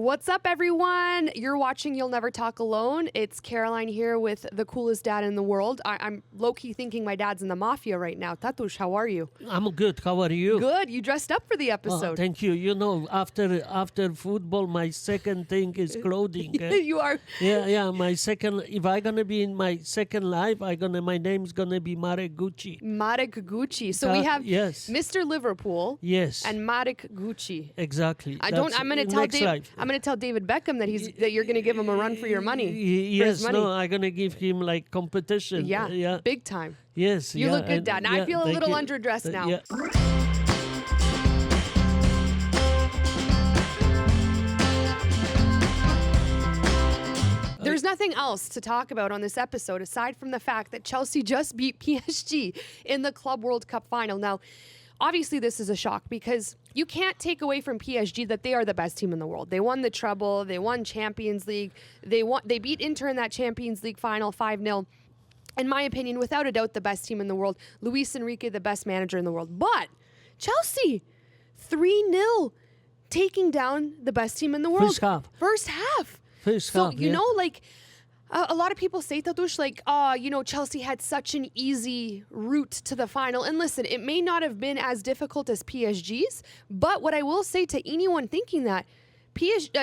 What's up, everyone? You're watching You'll Never Talk Alone. It's Caroline here with the coolest dad in the world. I'm low-key thinking my dad's in the mafia right now. Tatush, how are you? I'm good. How are you? Good. You dressed up for the episode. Thank you. You know, after football, my second thing is clothing. You are. Yeah. My second. If I'm gonna be in my second life, my name's gonna be Marek Gucci. Marek Gucci. So we have yes. Mr. Liverpool. Yes. And Marek Gucci. Exactly. I'm gonna tell David Beckham that you're gonna give him a run for your money. Yes. No, I'm gonna give him like competition. Yeah. Big time. Yes. You look good, Dad. Now I feel a little underdressed now. Yeah. There's nothing else to talk about on this episode aside from the fact that Chelsea just beat PSG in the Club World Cup final. Now, obviously this is a shock because you can't take away from PSG that they are the best team in the world. They won the treble, they won Champions League, they beat Inter in that Champions League final 5-0. In my opinion, without a doubt, the best team in the world. Luis Enrique, the best manager in the world. But Chelsea, 3-0, taking down the best team in the world. First half. So, you know, like, a lot of people say, Tatush, like, Chelsea had such an easy route to the final. And listen, it may not have been as difficult as PSG's, but what I will say to anyone thinking that,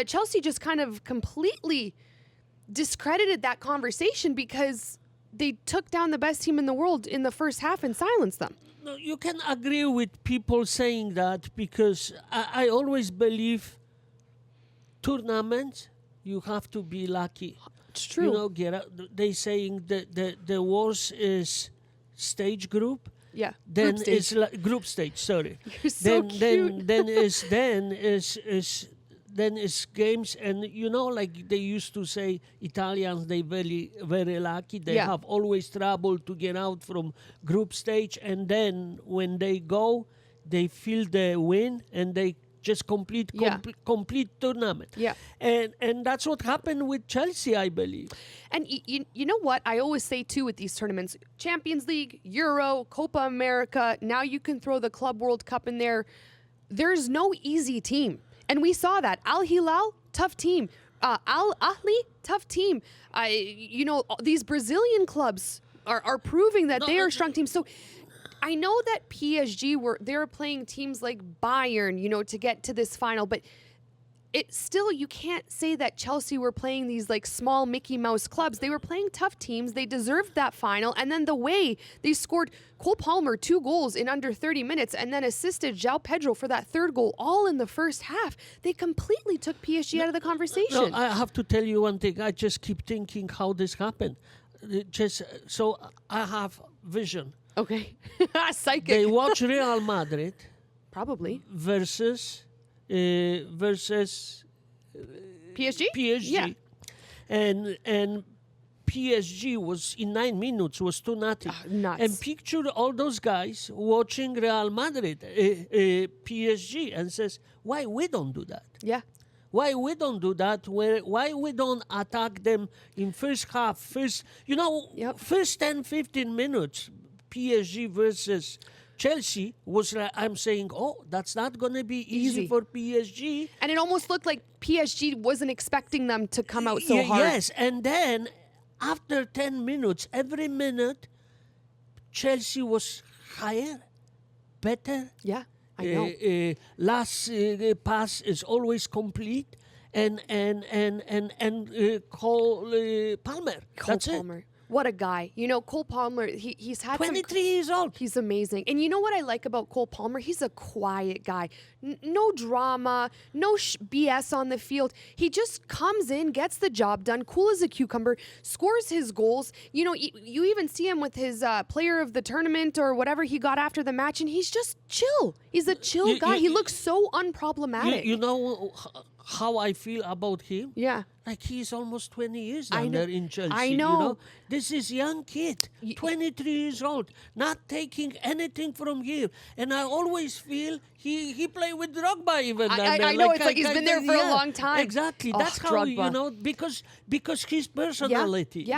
Chelsea just kind of completely discredited that conversation because they took down the best team in the world in the first half and silenced them. No, you can agree with people saying that because I always believe tournaments, you have to be lucky. It's true. You know, they saying the worst is stage group. Yeah. Then group stage. it's like group stage. Sorry. You're so cute. Then is games, and you know, like they used to say, Italians they very lucky. They have always trouble to get out from group stage, and then when they go, they feel the win and they just complete tournament. Yeah. And that's what happened with Chelsea, I believe. And you know what? I always say, too, with these tournaments, Champions League, Euro, Copa America, now you can throw the Club World Cup in there. There's no easy team. And we saw that. Al Hilal, tough team. Al Ahly, tough team. These Brazilian clubs are proving that they are strong teams. So I know that PSG they were playing teams like Bayern, to get to this final, but you can't say that Chelsea were playing these like small Mickey Mouse clubs. They were playing tough teams. They deserved that final. And then the way they scored Cole Palmer 2 goals in under 30 minutes and then assisted João Pedro for that 3rd goal all in the first half. They completely took PSG out of the conversation. No, I have to tell you one thing. I just keep thinking how this happened. So I have vision. Okay. Psychic. They watch Real Madrid. Probably. Versus PSG? PSG. Yeah. And PSG was in 9 minutes was 2-0. Nuts. And picture all those guys watching Real Madrid, PSG, and says, why we don't do that? Yeah. Why we don't do that? Why we don't attack them in first half? First 10, 15 minutes, PSG versus Chelsea was like, I'm saying, that's not going to be easy for PSG. And it almost looked like PSG wasn't expecting them to come out so hard. Yes, and then after 10 minutes, every minute, Chelsea was higher, better. Yeah, I know. Last pass is always complete, and Cole Palmer. That's Palmer. It. What a guy. Cole Palmer, he's had 23 years old. He's amazing. And you know what I like about Cole Palmer? He's a quiet guy. No drama, no BS on the field. He just comes in, gets the job done, cool as a cucumber, scores his goals. You even see him with his player of the tournament or whatever he got after the match, and he's just chill. He's a chill guy. He looks so unproblematic. You know how I feel about him? Yeah. Like he's almost 20 years down there in Chelsea. I know. This is young kid, 23 years old, not taking anything from here. And I always feel he played with Drogba even. I know, it's like he's been there for a long time. Exactly. That's how, Drogba. because his personality,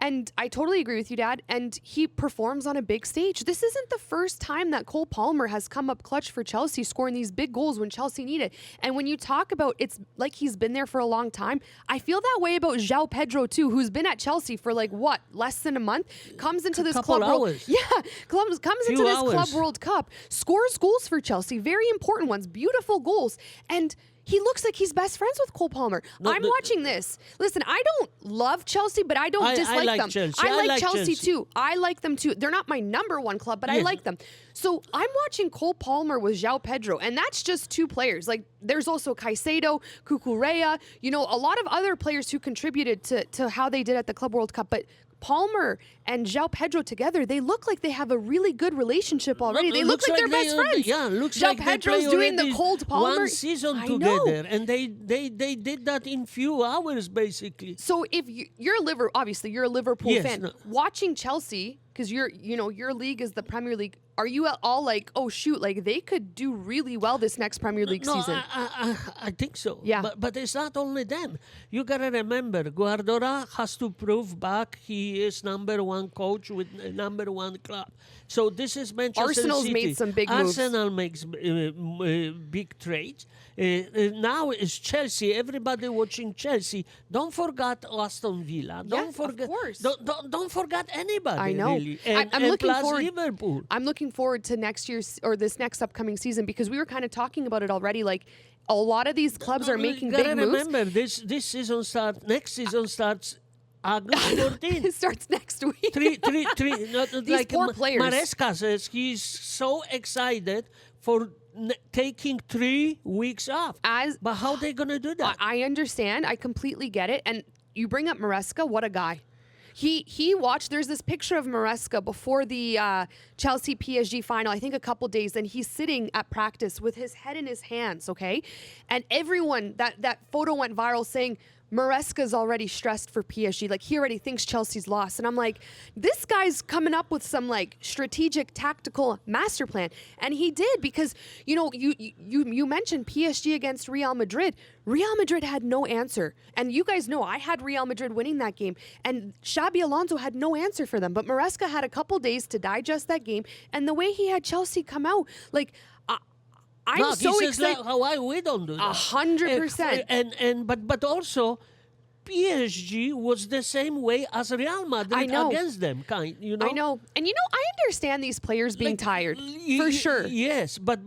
And I totally agree with you, Dad. And he performs on a big stage. This isn't the first time that Cole Palmer has come up clutch for Chelsea, scoring these big goals when Chelsea need it. And when you talk about it's like he's been there for a long time, I feel that way about João Pedro too, who's been at Chelsea for like what, less than a month, comes into this couple club world, hours. comes into this Club World Cup, scores goals for Chelsea, very important ones, beautiful goals, and he looks like he's best friends with Cole Palmer. I'm watching this. Listen, I don't love Chelsea, but I don't dislike like them. Chelsea. I like Chelsea too. I like them too. They're not my number one club, but I like them. So I'm watching Cole Palmer with João Pedro, and that's just two players. Like, there's also Caicedo, Cucurella, a lot of other players who contributed to how they did at the Club World Cup, but Palmer and João Pedro together, they look like they have a really good relationship already. They look like they're best friends. Yeah, looks João like Pedro's they doing the cold Palmer. one season I together, know. and they did that in few hours, basically. So if you're obviously you're a Liverpool Yes, fan, watching Chelsea, because your league is the Premier League. Are you at all like, oh shoot, like they could do really well this next Premier League season? I think so. Yeah. But it's not only them. You gotta remember, Guardiola has to prove back he is number one coach with number one club. So this is Manchester Arsenal's City. made some big moves. Arsenal makes big trades. Now it's Chelsea. Everybody watching Chelsea. Don't forget Aston Villa. Don't forget. Of course. Don't forget anybody. I know. Really. I'm And looking plus forward. Liverpool. I'm looking forward to next year's or this next upcoming season because we were kind of talking about it already. Like a lot of these clubs are making You gotta big moves. remember, this season starts. Next season starts August 14th. It starts next week. Three. Like poor players. Maresca says he's so excited for taking 3 weeks off. But how they gonna do that? I understand. I completely get it. And you bring up Maresca. What a guy. He watched. There's this picture of Maresca before the Chelsea PSG final. I think a couple days, and he's sitting at practice with his head in his hands. Okay, and everyone that photo went viral saying Maresca's already stressed for PSG. Like he already thinks Chelsea's lost. And I'm like, this guy's coming up with some like strategic, tactical master plan. And he did because, you mentioned PSG against Real Madrid. Real Madrid had no answer. And you guys know I had Real Madrid winning that game. And Xabi Alonso had no answer for them. But Maresca had a couple days to digest that game. And the way he had Chelsea come out, like, I'm so excited. Like how we don't do that. 100%. But also, PSG was the same way as Real Madrid against them, I know, and I understand these players being tired for sure. Yes, but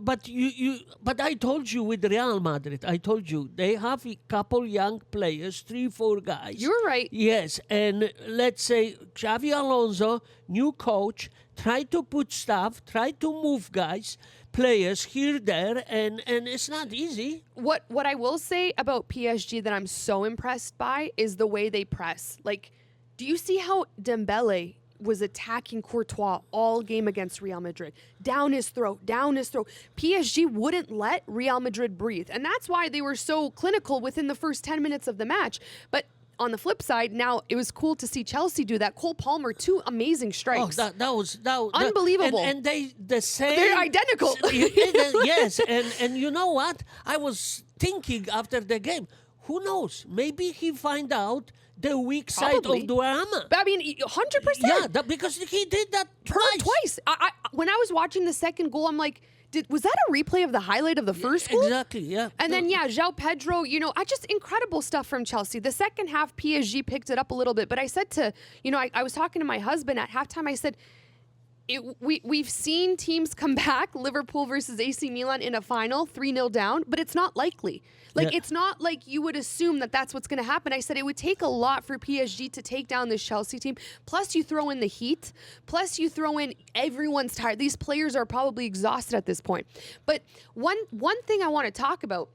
I told you with Real Madrid, they have a couple young players, 3-4 guys. You're right. Yes, and let's say Xavi Alonso, new coach, try to put stuff, try to move guys. Players here, there, and it's not easy. What I will say about PSG that I'm so impressed by is the way they press. Like, do you see how Dembele was attacking Courtois all game against Real Madrid? Down his throat. PSG wouldn't let Real Madrid breathe. And that's why they were so clinical within the first 10 minutes of the match. But on the flip side, now it was cool to see Chelsea do that. Cole Palmer, 2 amazing strikes. Oh, that was unbelievable. And they the same. They're identical. Yes, and you know what? I was thinking after the game. Who knows? Maybe he find out the weak side of Duarama. I mean, 100%. Yeah, because he did that twice. I when I was watching the second goal, I'm like, was that a replay of the highlight of the first goal? Exactly, yeah. And then, João Pedro, just incredible stuff from Chelsea. The second half, PSG picked it up a little bit. But I said to, I was talking to my husband at halftime. I said, we've seen teams come back, Liverpool versus AC Milan in a final, 3-0 down, but it's not likely. It's not like you would assume that that's what's going to happen. I said it would take a lot for PSG to take down this Chelsea team. Plus, you throw in the heat. Plus, you throw in everyone's tired. These players are probably exhausted at this point. But one thing I want to talk about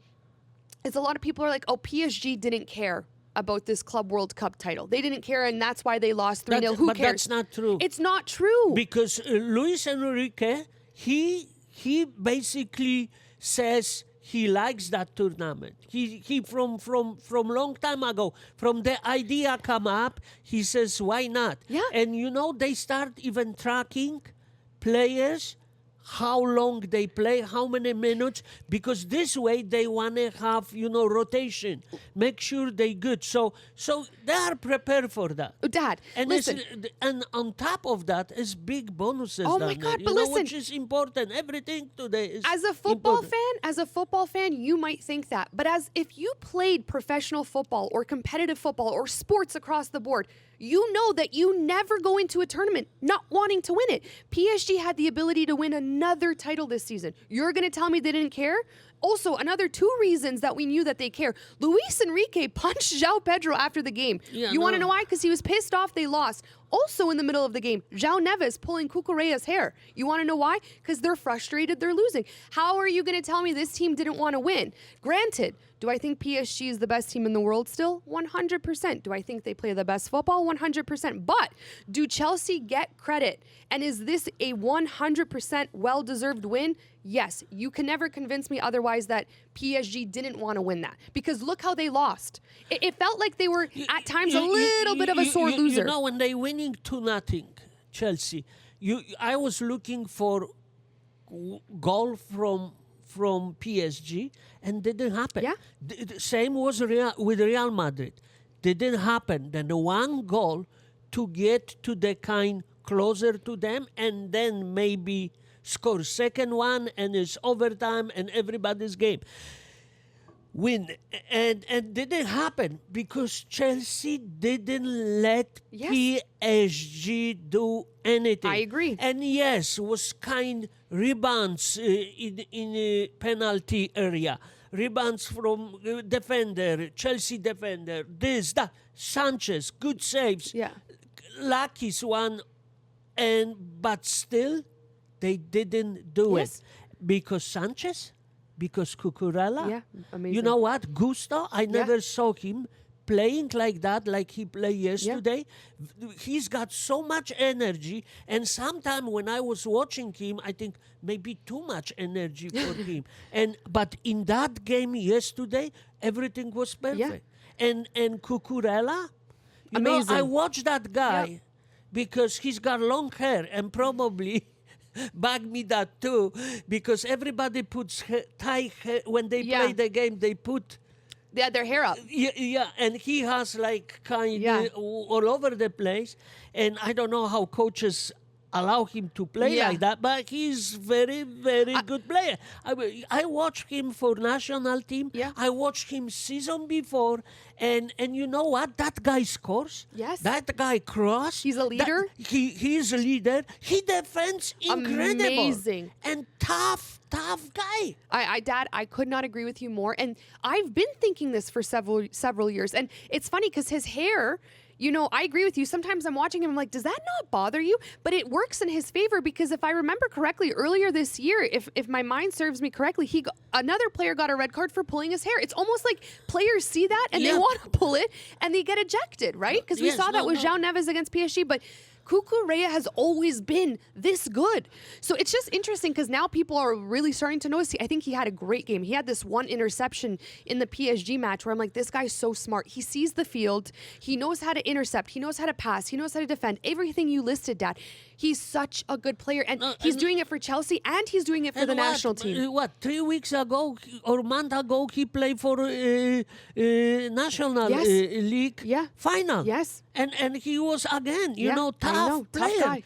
is a lot of people are like, oh, PSG didn't care about this Club World Cup title. They didn't care, and that's why they lost 3-0. Who but cares? That's not true. It's not true. Because Luis Enrique, he basically says he likes that tournament. He from long time ago, from the idea come up, he says, why not? Yeah. And they start even tracking players how long they play, how many minutes, because this way they want to have, rotation. Make sure they good. So they are prepared for that. Dad, And listen. and on top of that is big bonuses. Oh down my God, there, but listen. which is important. Everything today is As a football fan, you might think that. But if you played professional football or competitive football or sports across the board, you know that you never go into a tournament not wanting to win it. PSG had the ability to win another title this season. You're going to tell me they didn't care? Also, another 2 reasons that we knew that they care. Luis Enrique punched João Pedro after the game. Yeah, you want to no. know why? Because he was pissed off they lost. Also in the middle of the game, João Neves pulling Cucurella's hair. You want to know why? Because they're frustrated they're losing. How are you going to tell me this team didn't want to win? Granted, do I think PSG is the best team in the world still? 100%. Do I think they play the best football? 100%. But do Chelsea get credit? And is this a 100% well-deserved win? Yes. You can never convince me otherwise that PSG didn't want to win that. Because look how they lost. It felt like they were at times a little bit of a sore loser. When they winning 2-0, Chelsea, I was looking for goal from PSG, and didn't happen. Yeah. The same was with Real Madrid. Didn't happen. Then the one goal to get to the kind closer to them, and then maybe score second one, and it's overtime and everybody's game. Win. And didn't happen because Chelsea didn't let PSG do anything. I agree. And yes, was kind rebounds in penalty area. Rebounds from defender, Chelsea defender, this, that. Sanchez, good saves. Yeah. Lucky's one. But still, they didn't do Yes. it. Because Sanchez? Because Cucurella? Yeah, amazing. You know what? Gusto, I never saw him playing like that, like he played yesterday. He's got so much energy, and sometimes when I was watching him, I think maybe too much energy for him. But in that game yesterday, everything was perfect. And Cucurella, Amazing. I watched that guy because he's got long hair, and probably bug me that too, because everybody puts tie hair when they play the game. They put their hair up. And he has like kind of all over the place, and I don't know how coaches allow him to play like that, but he's very, very good player. I watched him for national team. I watched him season before, and you know what? That guy scores. Yes. That guy cross. He's a leader. He's a leader. He defends incredible. Amazing. And tough guy. Dad, I could not agree with you more. And I've been thinking this for several years. And it's funny because his hair, I agree with you. Sometimes I'm watching him, I'm like, does that not bother you? But it works in his favor because if I remember correctly, earlier this year, if my mind serves me correctly, another player got a red card for pulling his hair. It's almost like players see that and they want to pull it and they get ejected, right? Because we saw that with João Neves against PSG, but Cucurella has always been this good. So it's just interesting because now people are really starting to notice. I think he had a great game. He had this one interception in the PSG match where I'm like, this guy's so smart. He sees the field. He knows how to intercept. He knows how to pass. He knows how to defend. Everything you listed, Dad. He's such a good player. And he's doing it for Chelsea and he's doing it for the national team. 3 weeks ago or a month ago, he played for National League final. Yes. And he was again, tough player.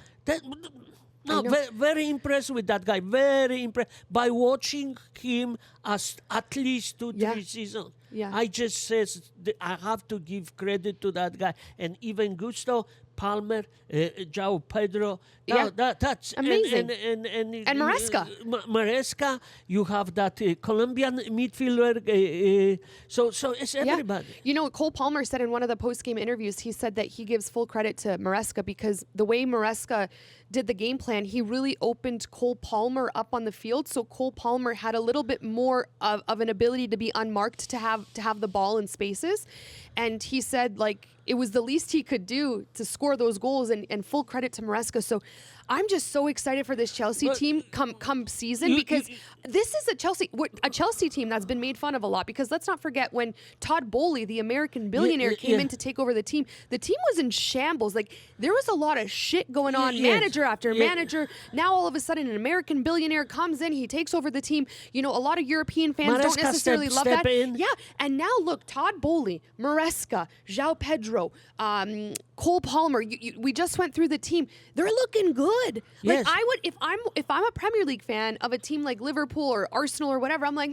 Tough guy. Very impressed with that guy. Very impressed by watching him as at least 2-3 seasons. Yeah. I just says I have to give credit to that guy, and even Gusto, Palmer, João Pedro. That's amazing. And Maresca. Maresca, you have that Colombian midfielder. So it's everybody. Cole Palmer said in one of the post-game interviews, he said that he gives full credit to Maresca because the way Maresca did the game plan, he really opened Cole Palmer up on the field. So Cole Palmer had a little bit more of an ability to be unmarked, to have the ball in spaces. And he said, it was the least he could do to score those goals, and full credit to Maresca. So I'm just so excited for this Chelsea team come season because this is a Chelsea team that's been made fun of a lot because let's not forget when Todd Boehly, the American billionaire, came in to take over the team was in shambles. Like there was a lot of shit going on, manager after manager. Now all of a sudden an American billionaire comes in, he takes over the team. You know, a lot of European fans don't necessarily love that. Yeah, and now look, Todd Boehly, Maresca, João Pedro, Cole Palmer. We just went through the team. They're looking good. Like I would, if I'm a Premier League fan of a team like Liverpool or Arsenal or whatever, I'm like,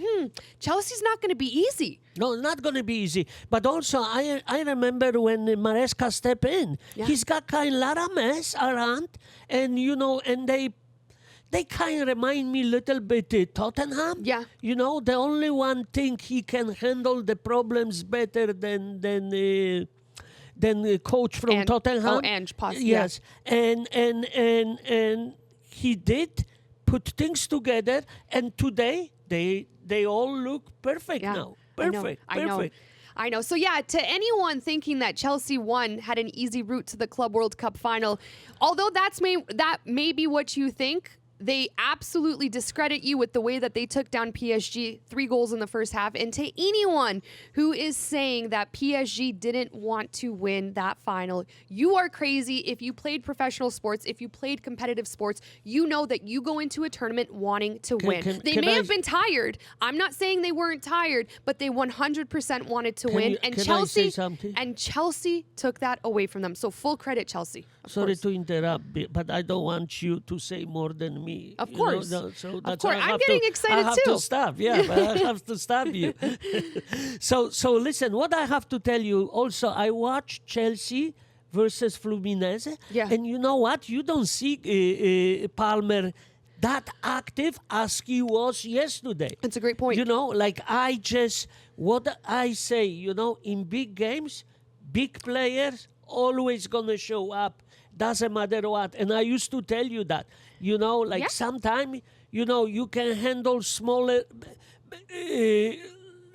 Chelsea's not going to be easy. No, not going to be easy. But also, I remember when Maresca stepped in. Yeah. He's got kind of lot of mess around, and you know, and they kind of remind me a little bit Tottenham. Yeah. You know, the only one thing he can handle the problems better than the coach from Tottenham. Oh, Ange, possibly. Yes. Yeah. And he did put things together, and today they all look perfect now. Perfect. I know. So, yeah, to anyone thinking that Chelsea had an easy route to the Club World Cup final, although that may be what you think, they absolutely discredit you with the way that they took down PSG, 3 goals in the first half. And to anyone who is saying that PSG didn't want to win that final, you are crazy. If you played professional sports, if you played competitive sports, you know that you go into a tournament wanting to win. They may have been tired. I'm not saying they weren't tired, but they 100% wanted to win. And Chelsea took that away from them. So full credit, Chelsea. Sorry to interrupt, but I don't want you to say more than me. Of course. So that's of course. I'm getting excited too. I have to stop. Yeah, but I have to stop you. So listen, what I have to tell you also, I watched Chelsea versus Fluminense. Yeah. And you know what? You don't see Palmer that active as he was yesterday. That's a great point. You know, like what I say, you know, in big games, big players always going to show up. Doesn't matter what. And I used to tell you that, you know, like sometimes, you know, you can handle smaller,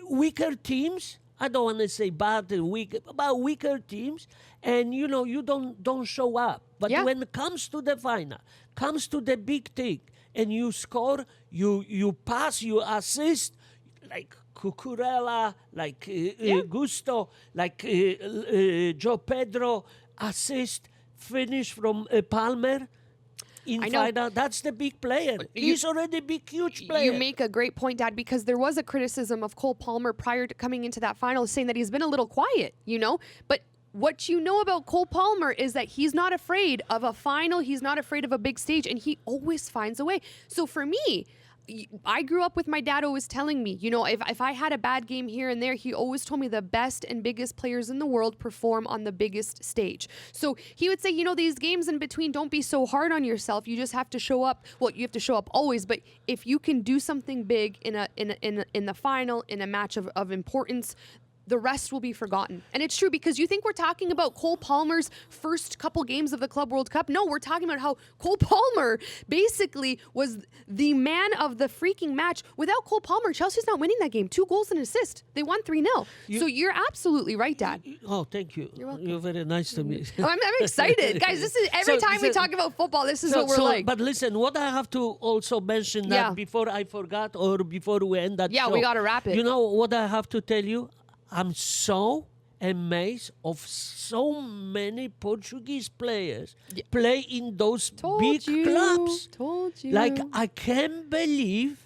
weaker teams. I don't want to say bad and weak, but weaker teams. And, you know, you don't show up. But when it comes to the final, comes to the big thing, and you score, you pass, you assist, like Cucurella, like Gusto, like João Pedro, assist, finish from Palmer in final. That's the big player. He's already a big, huge player. You make a great point, Dad, because there was a criticism of Cole Palmer prior to coming into that final saying that he's been a little quiet, you know? But what you know about Cole Palmer is that he's not afraid of a final. He's not afraid of a big stage, and he always finds a way. So for me, I grew up with my dad always telling me, you know, if I had a bad game here and there, he always told me the best and biggest players in the world perform on the biggest stage. So he would say, you know, these games in between, don't be so hard on yourself. You just have to show up. Well, you have to show up always, but if you can do something big in the final, in a match of importance, the rest will be forgotten. And it's true, because you think we're talking about Cole Palmer's first couple games of the Club World Cup. No, we're talking about how Cole Palmer basically was the man of the freaking match. Without Cole Palmer, Chelsea's not winning that game. 2 goals and an assist. They won 3-0. So you're absolutely right, Dad. Oh, thank you. You're welcome. You're very nice to me. I'm excited. Guys, this is every time we talk about football, this is what we're like. But listen, what I have to also mention that before I forgot or before we end that show. We got to wrap it. You know what I have to tell you? I'm so amazed of so many Portuguese players play in those big clubs. Told you. Like, I can't believe.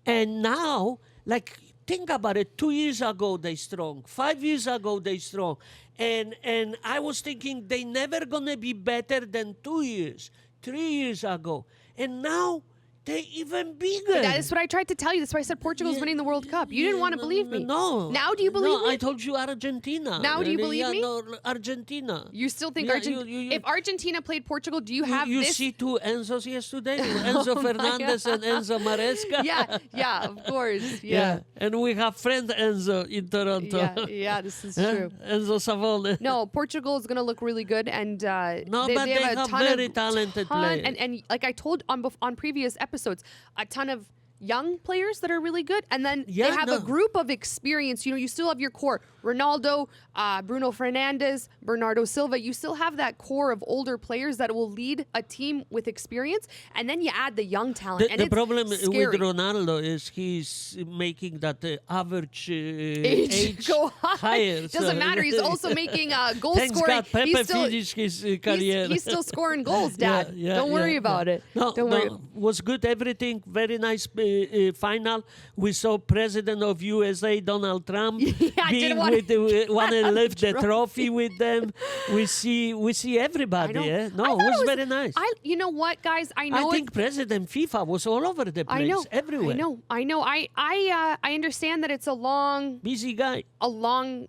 And now, like, think about it. 2 years ago, they strong. 5 years ago, they strong. And I was thinking they never going to be better than 2 years, 3 years ago. And now they're even bigger. That is what I tried to tell you. That's why I said Portugal's winning the World Cup. You didn't want to believe me. No. Now do you believe me? I told you Argentina. Now do you believe me? No, Argentina. You still think Argentina? If Argentina played Portugal, do you have you this? You see 2 Enzos yesterday? Enzo Fernandez and Enzo Maresca? Yeah, of course. Yeah. And we have friend Enzo in Toronto. Yeah, this is true. Enzo Savone. No, Portugal is going to look really good. And they have very talented players. And like I told on previous episodes, a ton of young players that are really good, and then they have a group of experience. You know, you still have your core: Ronaldo, Bruno Fernandes, Bernardo Silva. You still have that core of older players that will lead a team with experience, and then you add the young talent. The problem with Ronaldo is he's making that average age go higher. Doesn't matter. He's also making goal Thanks scoring. God, Pepe finished his career. He's still scoring goals, Dad. Don't worry about it. No, Don't worry. Was good. Everything very nice. Final. We saw President of USA Donald Trump being with want to lift the trophy with them. We see everybody. It was very nice. You know what, guys? I think President FIFA was all over the place. Everywhere. I know. I understand that it's a long, busy guy. A long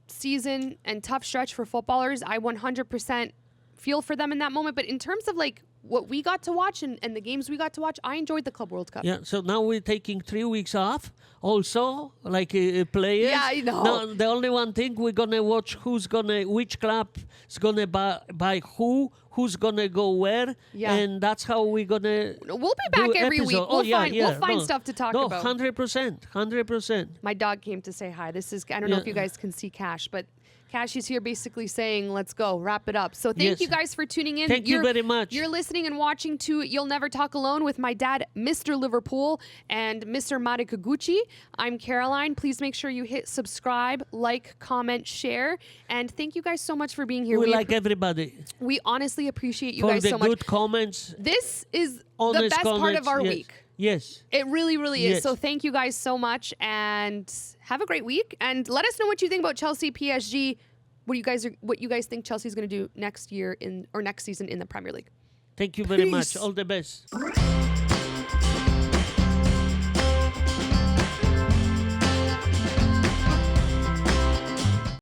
season and tough stretch for footballers. I 100% feel for them in that moment. But in terms of like what we got to watch and the games we got to watch, I enjoyed the Club World Cup. Yeah, so now we're taking 3 weeks off also, like players. Yeah, I know. Now, the only one thing we're going to watch which club is going to buy who's going to go where, and that's how we're going to We'll be back every week. We'll find stuff to talk about. 100%. My dog came to say hi. I don't know if you guys can see Cash, but Cash is here basically saying, let's go, wrap it up. So thank you guys for tuning in. Thank you very much. You're listening and watching to You'll Never Talk Alone with my dad, Mr. Liverpool, and Mr. Marikaguchi. I'm Caroline. Please make sure you hit subscribe, like, comment, share. And thank you guys so much for being here. We like everybody. We honestly appreciate you guys so much. For the good comments. This is the best part of our week. Yes. It really, really is. So thank you guys so much, and have a great week. And let us know what you think about Chelsea, PSG. What you guys think Chelsea's going to do next year or next season in the Premier League. Thank you very much. All the best.